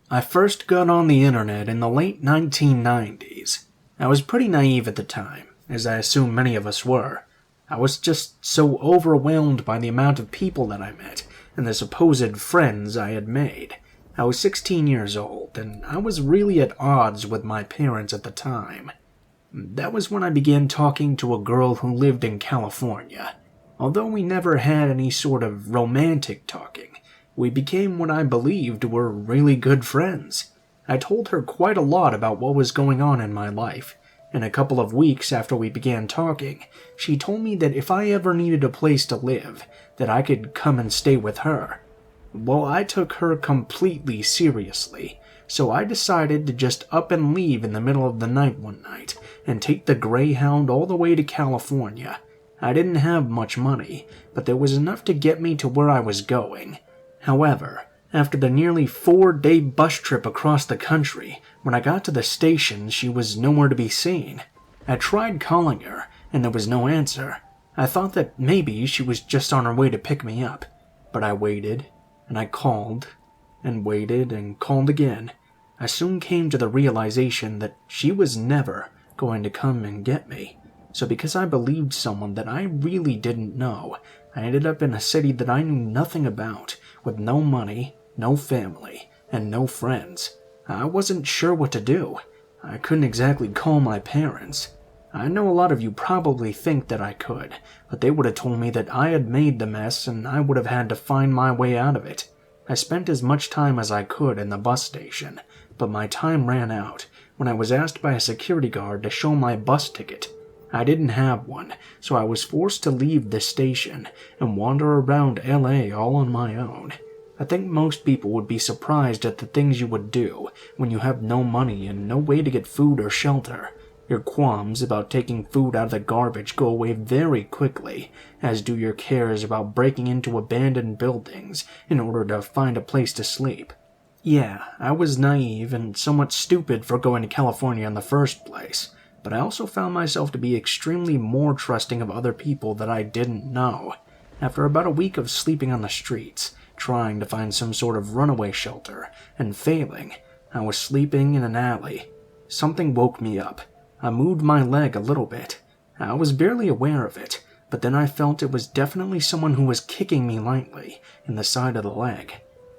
I first got on the internet in the late 1990s. I was pretty naive at the time, as I assume many of us were. I was just so overwhelmed by the amount of people that I met and the supposed friends I had made. I was 16 years old, and I was really at odds with my parents at the time. That was when I began talking to a girl who lived in California. Although we never had any sort of romantic talking, we became what I believed were really good friends. I told her quite a lot about what was going on in my life, and a couple of weeks after we began talking, she told me that if I ever needed a place to live, that I could come and stay with her. Well, I took her completely seriously, so I decided to just up and leave in the middle of the night one night and take the Greyhound all the way to California. I didn't have much money, but there was enough to get me to where I was going. However, after the nearly 4-day bus trip across the country, when I got to the station, she was nowhere to be seen. I tried calling her, and there was no answer. I thought that maybe she was just on her way to pick me up, but I waited, and I called, and waited, and called again. I soon came to the realization that she was never going to come and get me. So because I believed someone that I really didn't know, I ended up in a city that I knew nothing about, with no money, no family, and no friends. I wasn't sure what to do. I couldn't exactly call my parents. I know a lot of you probably think that I could, but they would have told me that I had made the mess and I would have had to find my way out of it. I spent as much time as I could in the bus station, but my time ran out when I was asked by a security guard to show my bus ticket. I didn't have one, so I was forced to leave the station and wander around LA all on my own. I think most people would be surprised at the things you would do when you have no money and no way to get food or shelter. Your qualms about taking food out of the garbage go away very quickly, as do your cares about breaking into abandoned buildings in order to find a place to sleep. Yeah, I was naive and somewhat stupid for going to California in the first place, but I also found myself to be extremely more trusting of other people that I didn't know. After about a week of sleeping on the streets, trying to find some sort of runaway shelter, and failing, I was sleeping in an alley. Something woke me up. I moved my leg a little bit. I was barely aware of it, but then I felt it was definitely someone who was kicking me lightly in the side of the leg.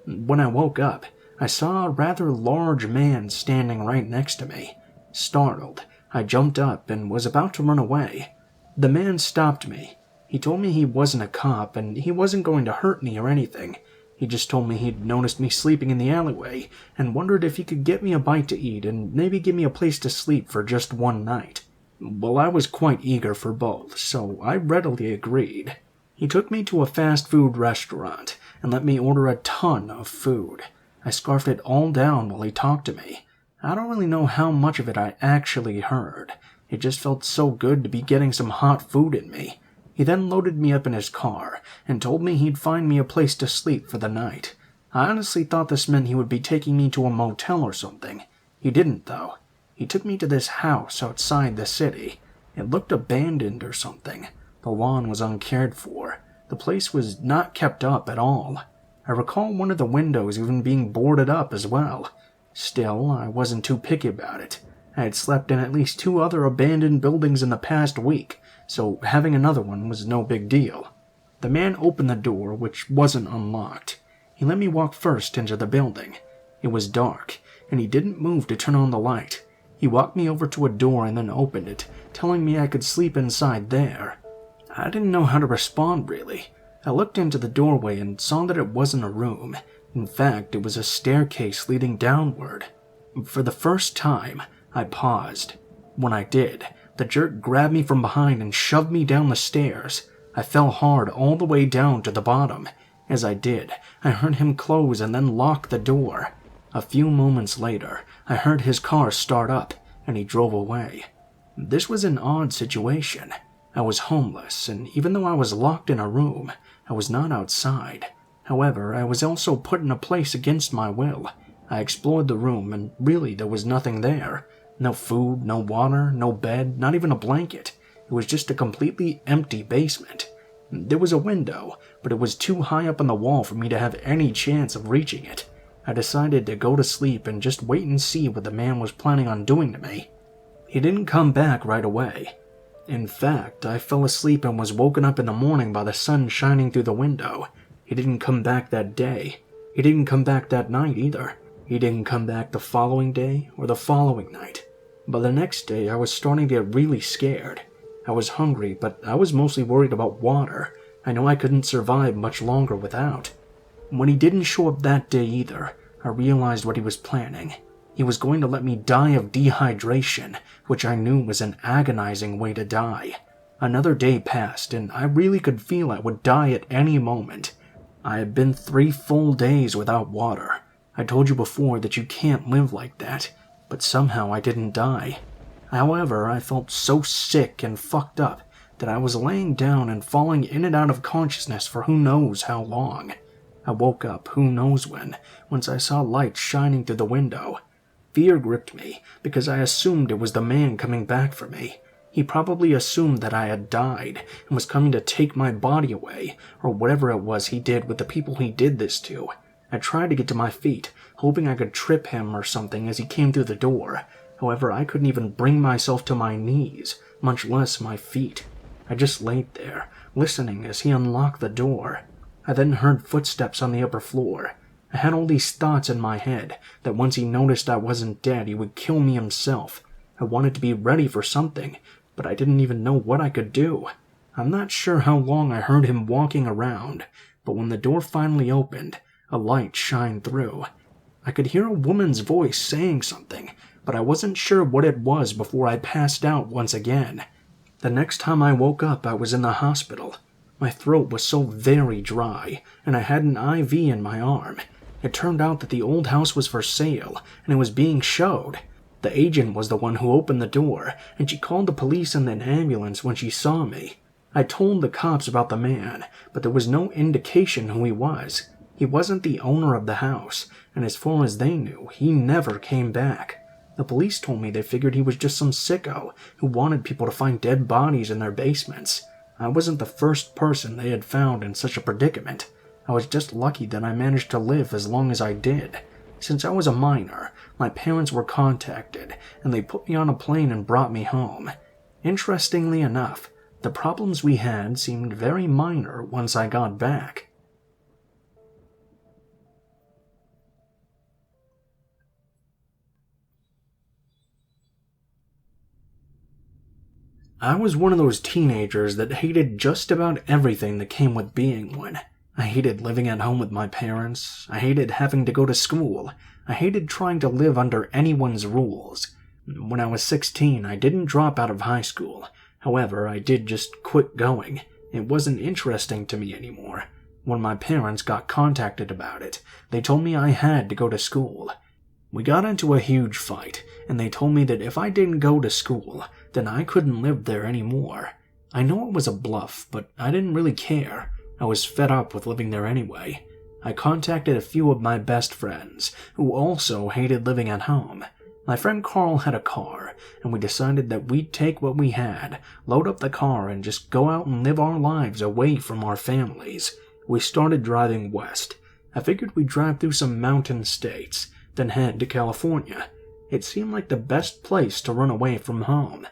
When I woke up, I saw a rather large man standing right next to me. Startled, I jumped up and was about to run away. The man stopped me. He told me he wasn't a cop and he wasn't going to hurt me or anything. He just told me he'd noticed me sleeping in the alleyway and wondered if he could get me a bite to eat and maybe give me a place to sleep for just one night. Well, I was quite eager for both, so I readily agreed. He took me to a fast food restaurant and let me order a ton of food. I scarfed it all down while he talked to me. I don't really know how much of it I actually heard. It just felt so good to be getting some hot food in me. He then loaded me up in his car and told me he'd find me a place to sleep for the night. I honestly thought this meant he would be taking me to a motel or something. He didn't, though. He took me to this house outside the city. It looked abandoned or something. The lawn was uncared for. The place was not kept up at all. I recall one of the windows even being boarded up as well. Still, I wasn't too picky about it. I had slept in at least 2 other abandoned buildings in the past week, so having another one was no big deal. The man opened the door, which wasn't unlocked. He let me walk first into the building. It was dark, and he didn't move to turn on the light. He walked me over to a door and then opened it, telling me I could sleep inside there. I didn't know how to respond, really. I looked into the doorway and saw that it wasn't a room. In fact, it was a staircase leading downward. For the first time, I paused. When I did, the jerk grabbed me from behind and shoved me down the stairs. I fell hard all the way down to the bottom. As I did, I heard him close and then lock the door. A few moments later, I heard his car start up, and he drove away. This was an odd situation. I was homeless, and even though I was locked in a room, I was not outside. However, I was also put in a place against my will. I explored the room, and really there was nothing there. No food, no water, no bed, not even a blanket. It was just a completely empty basement. There was a window, but it was too high up on the wall for me to have any chance of reaching it. I decided to go to sleep and just wait and see what the man was planning on doing to me. He didn't come back right away. In fact, I fell asleep and was woken up in the morning by the sun shining through the window. He didn't come back that day. He didn't come back that night either. He didn't come back the following day or the following night. By the next day, I was starting to get really scared. I was hungry, but I was mostly worried about water. I knew I couldn't survive much longer without. When he didn't show up that day either, I realized what he was planning. He was going to let me die of dehydration, which I knew was an agonizing way to die. Another day passed, and I really could feel I would die at any moment. I had been 3 full days without water. I told you before that you can't live like that, but somehow I didn't die. However, I felt so sick and fucked up that I was laying down and falling in and out of consciousness for who knows how long. I woke up who knows when, once I saw light shining through the window. Fear gripped me because I assumed it was the man coming back for me. He probably assumed that I had died and was coming to take my body away, or whatever it was he did with the people he did this to. I tried to get to my feet, hoping I could trip him or something as he came through the door. However, I couldn't even bring myself to my knees, much less my feet. I just laid there, listening as he unlocked the door. I then heard footsteps on the upper floor. I had all these thoughts in my head that once he noticed I wasn't dead, he would kill me himself. I wanted to be ready for something, but I didn't even know what I could do. I'm not sure how long I heard him walking around, but when the door finally opened, a light shined through. I could hear a woman's voice saying something, but I wasn't sure what it was before I passed out once again. The next time I woke up, I was in the hospital. My throat was so very dry, and I had an IV in my arm. It turned out that the old house was for sale, and it was being showed. The agent was the one who opened the door, and she called the police and an ambulance when she saw me. I told the cops about the man, but there was no indication who he was. He wasn't the owner of the house, and as far as they knew, he never came back. The police told me they figured he was just some sicko who wanted people to find dead bodies in their basements. I wasn't the first person they had found in such a predicament. I was just lucky that I managed to live as long as I did. Since I was a minor, my parents were contacted, and they put me on a plane and brought me home. Interestingly enough, the problems we had seemed very minor once I got back. I was one of those teenagers that hated just about everything that came with being one. I hated living at home with my parents. I hated having to go to school. I hated trying to live under anyone's rules. When I was 16, I didn't drop out of high school. However, I did just quit going. It wasn't interesting to me anymore. When my parents got contacted about it, they told me I had to go to school. We got into a huge fight, and they told me that if I didn't go to school, then I couldn't live there anymore. I know it was a bluff, but I didn't really care. I was fed up with living there anyway. I contacted a few of my best friends, who also hated living at home. My friend Carl had a car, and we decided that we'd take what we had, load up the car, and just go out and live our lives away from our families. We started driving west. I figured we'd drive through some mountain states, then head to California. It seemed like the best place to run away from home.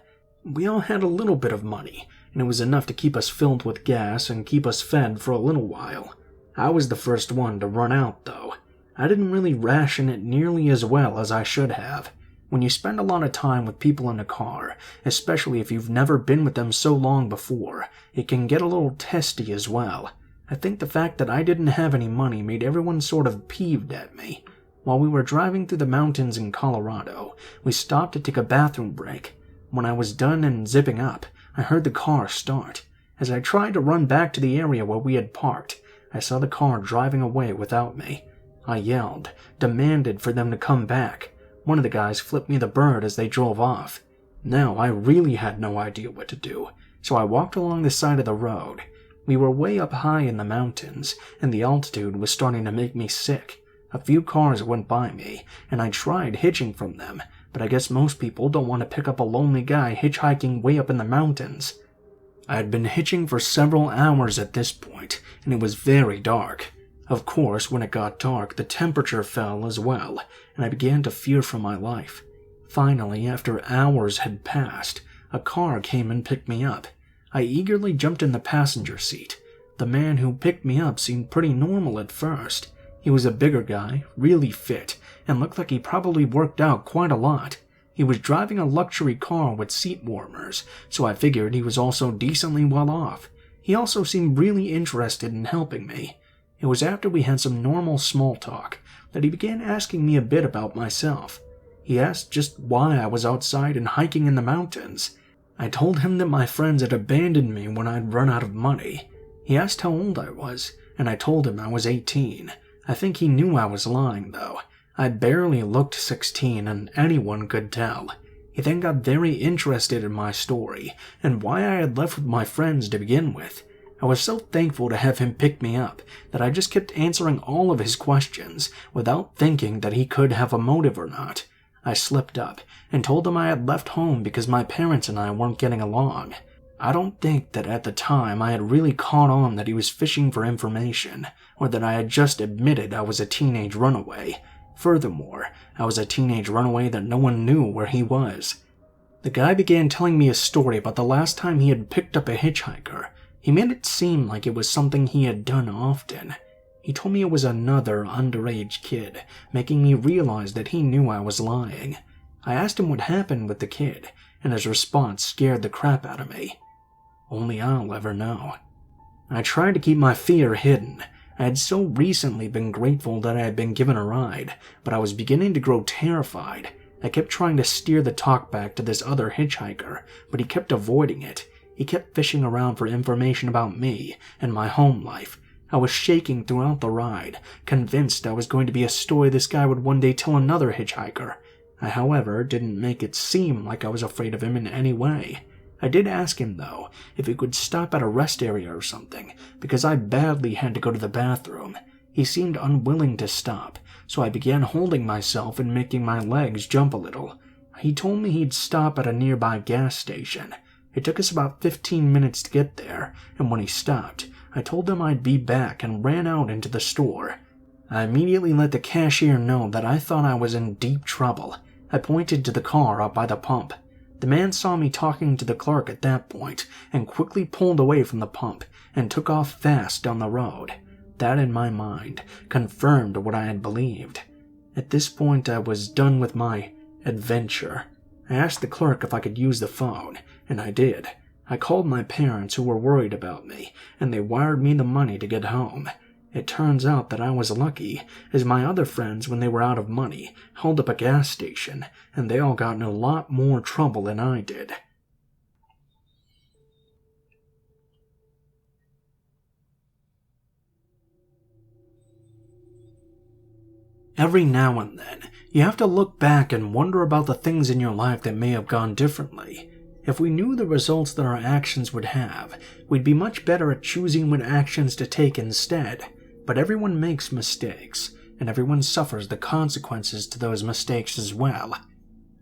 We all had a little bit of money, and it was enough to keep us filled with gas and keep us fed for a little while. I was the first one to run out, though. I didn't really ration it nearly as well as I should have. When you spend a lot of time with people in a car, especially if you've never been with them so long before, it can get a little testy as well. I think the fact that I didn't have any money made everyone sort of peeved at me. While we were driving through the mountains in Colorado, we stopped to take a bathroom break. When I was done and zipping up, I heard the car start. As I tried to run back to the area where we had parked, I saw the car driving away without me. I yelled, demanded for them to come back. One of the guys flipped me the bird as they drove off. Now I really had no idea what to do, so I walked along the side of the road. We were way up high in the mountains, and the altitude was starting to make me sick. A few cars went by me, and I tried hitching from them, but I guess most people don't want to pick up a lonely guy hitchhiking way up in the mountains. I had been hitching for several hours at this point, and it was very dark. Of course, when it got dark, the temperature fell as well, and I began to fear for my life. Finally, after hours had passed, a car came and picked me up. I eagerly jumped in the passenger seat. The man who picked me up seemed pretty normal at first. He was a bigger guy, really fit, and looked like he probably worked out quite a lot. He was driving a luxury car with seat warmers, so I figured he was also decently well off. He also seemed really interested in helping me. It was after we had some normal small talk that he began asking me a bit about myself. He asked just why I was outside and hiking in the mountains. I told him that my friends had abandoned me when I'd run out of money. He asked how old I was, and I told him I was 18. I think he knew I was lying, though. I barely looked 16, and anyone could tell. He then got very interested in my story, and why I had left with my friends to begin with. I was so thankful to have him pick me up that I just kept answering all of his questions without thinking that he could have a motive or not. I slipped up and told him I had left home because my parents and I weren't getting along. I don't think that at the time I had really caught on that he was fishing for information, or that I had just admitted I was a teenage runaway. Furthermore, I was a teenage runaway that no one knew where he was. The guy began telling me a story about the last time he had picked up a hitchhiker. He made it seem like it was something he had done often. He told me it was another underage kid, making me realize that he knew I was lying. I asked him what happened with the kid, and his response scared the crap out of me. Only I'll ever know. I tried to keep my fear hidden. I had so recently been grateful that I had been given a ride, but I was beginning to grow terrified. I kept trying to steer the talk back to this other hitchhiker, but he kept avoiding it. He kept fishing around for information about me and my home life. I was shaking throughout the ride, convinced I was going to be a story this guy would one day tell another hitchhiker. I, however, didn't make it seem like I was afraid of him in any way. I did ask him, though, if he could stop at a rest area or something, because I badly had to go to the bathroom. He seemed unwilling to stop, so I began holding myself and making my legs jump a little. He told me he'd stop at a nearby gas station. It took us about 15 minutes to get there, and when he stopped, I told him I'd be back and ran out into the store. I immediately let the cashier know that I thought I was in deep trouble. I pointed to the car up by the pump. The man saw me talking to the clerk at that point and quickly pulled away from the pump and took off fast down the road. That, in my mind, confirmed what I had believed. At this point, I was done with my adventure. I asked the clerk if I could use the phone, and I did. I called my parents, who were worried about me, and they wired me the money to get home. It turns out that I was lucky, as my other friends, when they were out of money, held up a gas station, and they all got in a lot more trouble than I did. Every now and then, you have to look back and wonder about the things in your life that may have gone differently. If we knew the results that our actions would have, we'd be much better at choosing what actions to take instead. But everyone makes mistakes, and everyone suffers the consequences to those mistakes as well.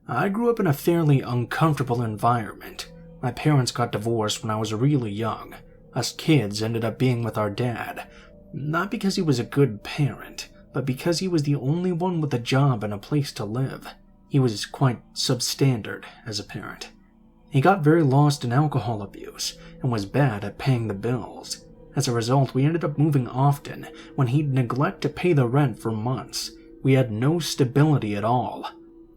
I grew up in a fairly uncomfortable environment. My parents got divorced when I was really young. Us kids ended up being with our dad, not because he was a good parent, but because he was the only one with a job and a place to live. He was quite substandard as a parent. He got very lost in alcohol abuse and was bad at paying the bills. As a result, we ended up moving often when he'd neglect to pay the rent for months. We had no stability at all.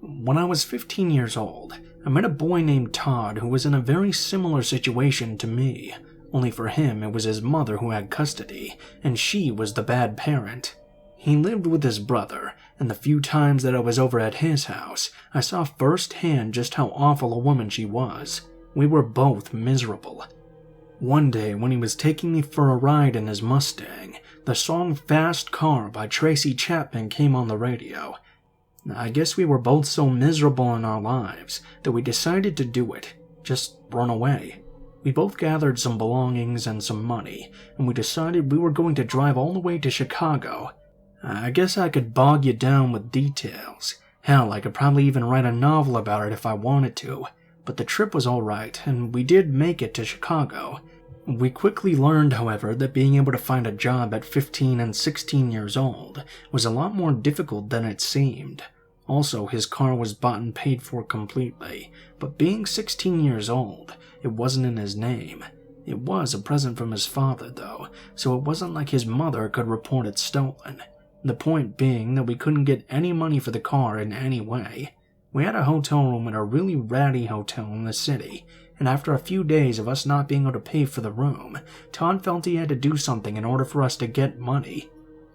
When I was 15 years old, I met a boy named Todd who was in a very similar situation to me. Only for him, it was his mother who had custody, and she was the bad parent. He lived with his brother, and the few times that I was over at his house, I saw firsthand just how awful a woman she was. We were both miserable. One day, when he was taking me for a ride in his Mustang, the song Fast Car by Tracy Chapman came on the radio. I guess we were both so miserable in our lives that we decided to do it, just run away. We both gathered some belongings and some money, and we decided we were going to drive all the way to Chicago. I guess I could bog you down with details. Hell, I could probably even write a novel about it if I wanted to. But the trip was alright, and we did make it to Chicago. We quickly learned, however, that being able to find a job at 15 and 16 years old was a lot more difficult than it seemed. Also, his car was bought and paid for completely, but being 16 years old, it wasn't in his name. It was a present from his father, though, so it wasn't like his mother could report it stolen. The point being that we couldn't get any money for the car in any way. We had a hotel room at a really ratty hotel in the city, and after a few days of us not being able to pay for the room, Todd felt he had to do something in order for us to get money.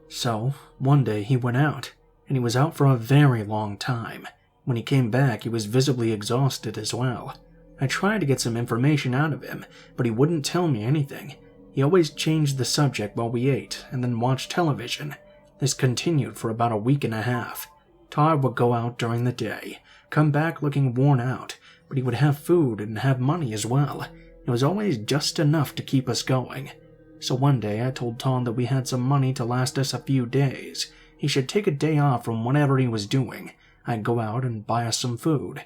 So, one day he went out, and he was out for a very long time. When he came back, he was visibly exhausted as well. I tried to get some information out of him, but he wouldn't tell me anything. He always changed the subject while we ate, and then watched television. This continued for about a week and a half. Todd would go out during the day, come back looking worn out, but he would have food and have money as well. It was always just enough to keep us going. So one day I told Todd that we had some money to last us a few days. He should take a day off from whatever he was doing. I'd go out and buy us some food.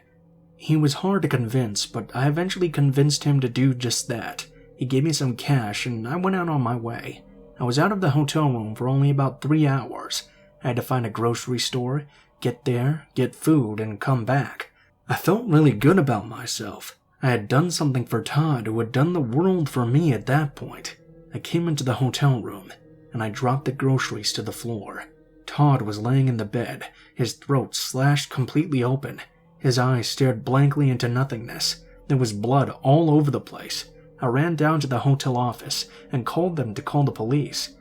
He was hard to convince, but I eventually convinced him to do just that. He gave me some cash and I went out on my way. I was out of the hotel room for only about 3 hours. I had to find a grocery store, get there, get food, and come back. I felt really good about myself. I had done something for Todd, who had done the world for me at that point. I came into the hotel room, and I dropped the groceries to the floor. Todd was laying in the bed, his throat slashed completely open. His eyes stared blankly into nothingness. There was blood all over the place. I ran down to the hotel office and called them to call the police.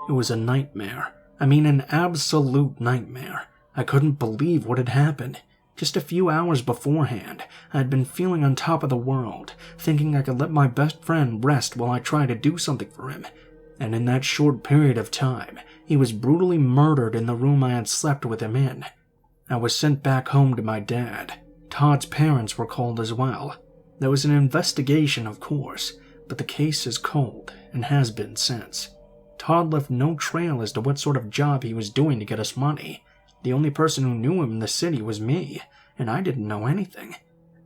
It was a nightmare. I mean, an absolute nightmare. I couldn't believe what had happened. Just a few hours beforehand, I had been feeling on top of the world, thinking I could let my best friend rest while I tried to do something for him. And in that short period of time, he was brutally murdered in the room I had slept with him in. I was sent back home to my dad. Todd's parents were called as well. There was an investigation, of course, but the case is cold and has been since. Todd left no trail as to what sort of job he was doing to get us money. The only person who knew him in the city was me, and I didn't know anything.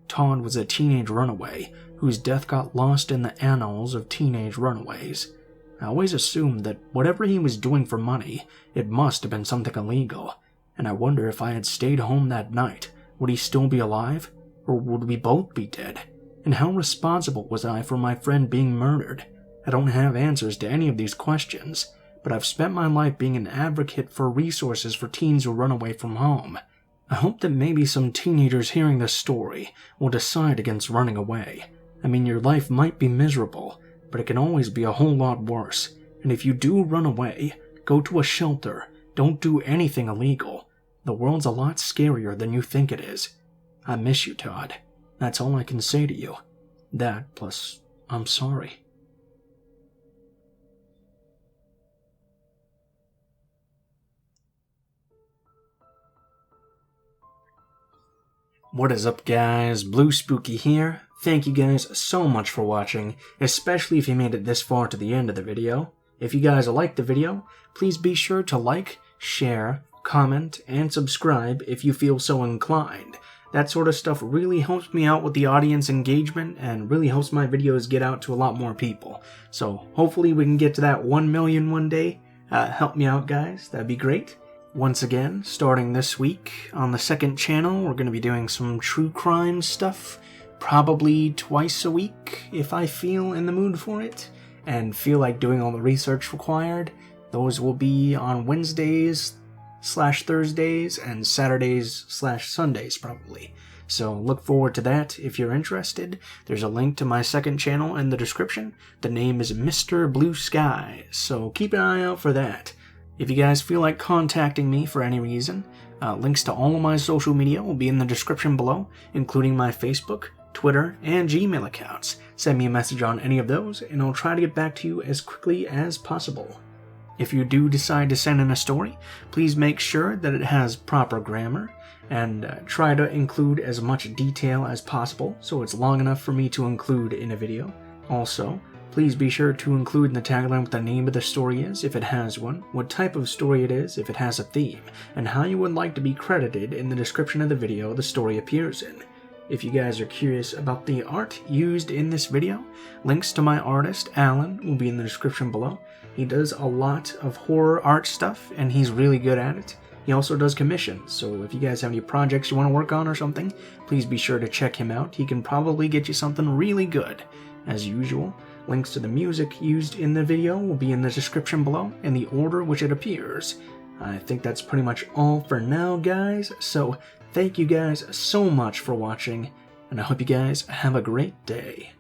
Todd was a teenage runaway whose death got lost in the annals of teenage runaways. I always assumed that whatever he was doing for money, it must have been something illegal, and I wonder if I had stayed home that night, would he still be alive, or would we both be dead? And how responsible was I for my friend being murdered? I don't have answers to any of these questions, but I've spent my life being an advocate for resources for teens who run away from home. I hope that maybe some teenagers hearing this story will decide against running away. I mean, your life might be miserable, but it can always be a whole lot worse. And if you do run away, go to a shelter. Don't do anything illegal. The world's a lot scarier than you think it is. I miss you, Todd. That's all I can say to you. That, plus, I'm sorry. What is up, guys? Blue Spooky here. Thank you guys so much for watching, especially if you made it this far to the end of the video. If you guys liked the video, please be sure to like, share, comment, and subscribe if you feel so inclined. That sort of stuff really helps me out with the audience engagement and really helps my videos get out to a lot more people. So hopefully we can get to that 1 million one day. Help me out, guys. That'd be great. Once again, starting this week on the second channel, we're going to be doing some true crime stuff. Probably twice a week if I feel in the mood for it and feel like doing all the research required. Those will be on Wednesdays/Thursdays and Saturdays/Sundays probably. So look forward to that if you're interested. There's a link to my second channel in the description. The name is Mr. Blue Sky, so keep an eye out for that. If you guys feel like contacting me for any reason, links to all of my social media will be in the description below, including my Facebook, Twitter, and Gmail accounts. Send me a message on any of those, and I'll try to get back to you as quickly as possible. If you do decide to send in a story, please make sure that it has proper grammar, and try to include as much detail as possible so it's long enough for me to include in a video. Also, please be sure to include in the tagline what the name of the story is, if it has one, what type of story it is, if it has a theme, and how you would like to be credited in the description of the video the story appears in. If you guys are curious about the art used in this video, links to my artist, Alan, will be in the description below. He does a lot of horror art stuff, and he's really good at it. He also does commissions, so if you guys have any projects you want to work on or something, please be sure to check him out. He can probably get you something really good. As usual, links to the music used in the video will be in the description below, in the order which it appears. I think that's pretty much all for now, guys, so thank you guys so much for watching, and I hope you guys have a great day.